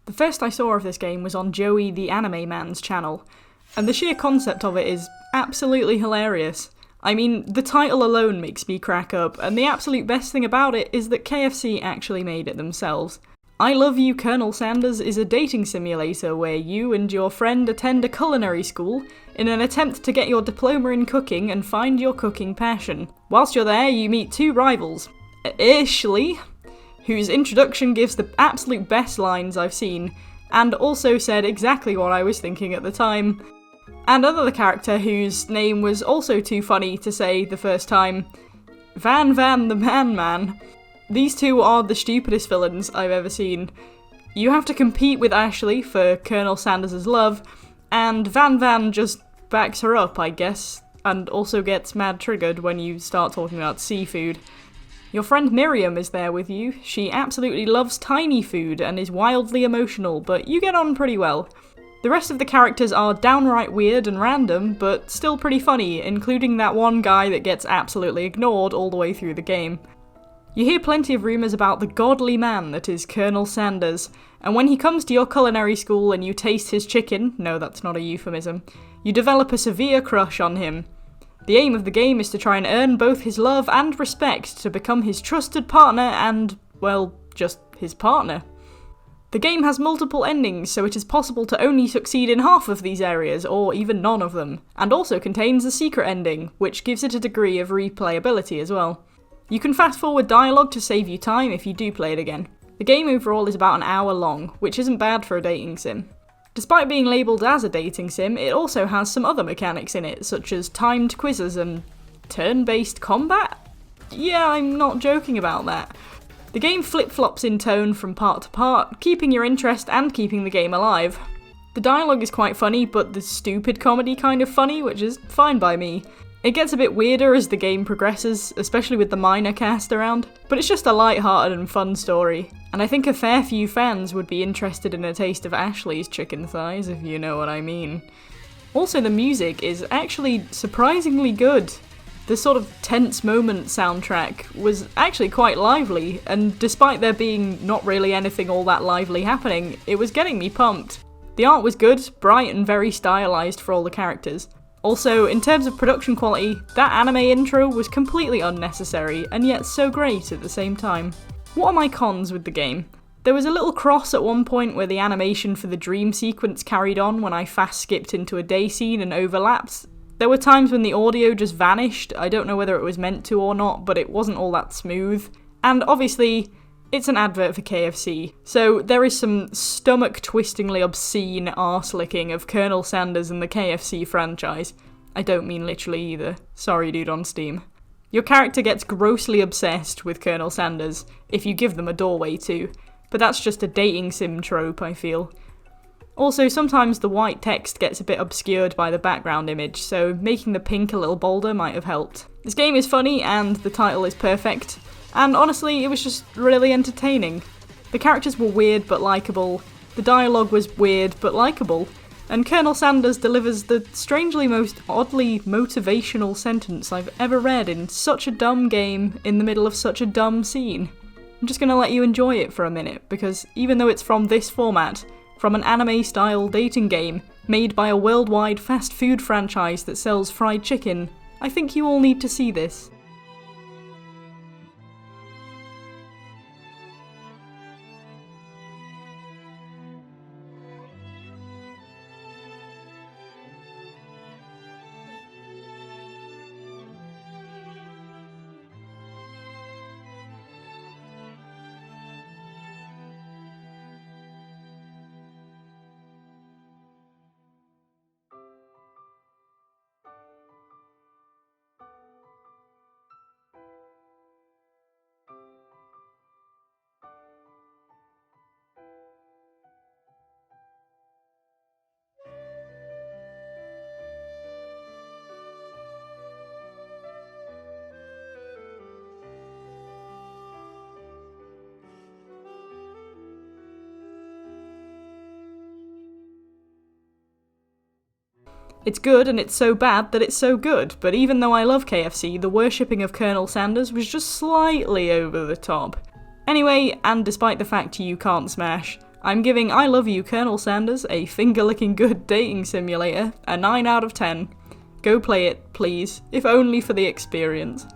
The first I saw of this game was on Joey the Anime Man's channel, and the sheer concept of it is absolutely hilarious. I mean, the title alone makes me crack up, and the absolute best thing about it is that KFC actually made it themselves. I Love You, Colonel Sanders is a dating simulator where you and your friend attend a culinary school in an attempt to get your diploma in cooking and find your cooking passion. Whilst you're there, you meet two rivals, Ashley, whose introduction gives the absolute best lines I've seen, and also said exactly what I was thinking at the time, and another character whose name was also too funny to say the first time, Van the Man. These two are the stupidest villains I've ever seen. You have to compete with Ashley for Colonel Sanders' love, and Van just backs her up, I guess, and also gets mad triggered when you start talking about seafood. Your friend Miriam is there with you. She absolutely loves tiny food and is wildly emotional, but you get on pretty well. The rest of the characters are downright weird and random, but still pretty funny, including that one guy that gets absolutely ignored all the way through the game. You hear plenty of rumours about the godly man that is Colonel Sanders, and when he comes to your culinary school and you taste his chicken, no, that's not a euphemism, you develop a severe crush on him. The aim of the game is to try and earn both his love and respect to become his trusted partner and, well, just his partner. The game has multiple endings, so it is possible to only succeed in half of these areas, or even none of them, and also contains a secret ending, which gives it a degree of replayability as well. You can fast forward dialogue to save you time if you do play it again. The game overall is about an hour long, which isn't bad for a dating sim. Despite being labelled as a dating sim, it also has some other mechanics in it, such as timed quizzes and turn-based combat? Yeah, I'm not joking about that. The game flip-flops in tone from part to part, keeping your interest and keeping the game alive. The dialogue is quite funny, but the stupid comedy kind of funny, which is fine by me. It gets a bit weirder as the game progresses, especially with the minor cast around, but it's just a light-hearted and fun story, and I think a fair few fans would be interested in a taste of Ashley's chicken thighs, if you know what I mean. Also, the music is actually surprisingly good. The sort of tense moment soundtrack was actually quite lively, and despite there being not really anything all that lively happening, it was getting me pumped. The art was good, bright and very stylised for all the characters. Also, in terms of production quality, that anime intro was completely unnecessary, and yet so great at the same time. What are my cons with the game? There was a little cross at one point where the animation for the dream sequence carried on when I fast skipped into a day scene and overlapped. There were times when the audio just vanished. I don't know whether it was meant to or not, but it wasn't all that smooth. And obviously, it's an advert for KFC, so there is some stomach-twistingly obscene arse-licking of Colonel Sanders and the KFC franchise. I don't mean literally either. Sorry, dude on Steam. Your character gets grossly obsessed with Colonel Sanders, if you give them a doorway to, but that's just a dating sim trope, I feel. Also, sometimes the white text gets a bit obscured by the background image, so making the pink a little bolder might have helped. This game is funny, and the title is perfect. And honestly, it was just really entertaining. The characters were weird but likeable, the dialogue was weird but likeable, and Colonel Sanders delivers the strangely most oddly motivational sentence I've ever read in such a dumb game in the middle of such a dumb scene. I'm just gonna let you enjoy it for a minute, because even though it's from this format, from an anime-style dating game made by a worldwide fast food franchise that sells fried chicken, I think you all need to see this. It's good, and it's so bad that it's so good, but even though I love KFC, the worshipping of Colonel Sanders was just slightly over the top. Anyway, and despite the fact you can't smash, I'm giving I Love You, Colonel Sanders, a finger-licking good dating simulator, a 9 out of 10. Go play it, please, if only for the experience.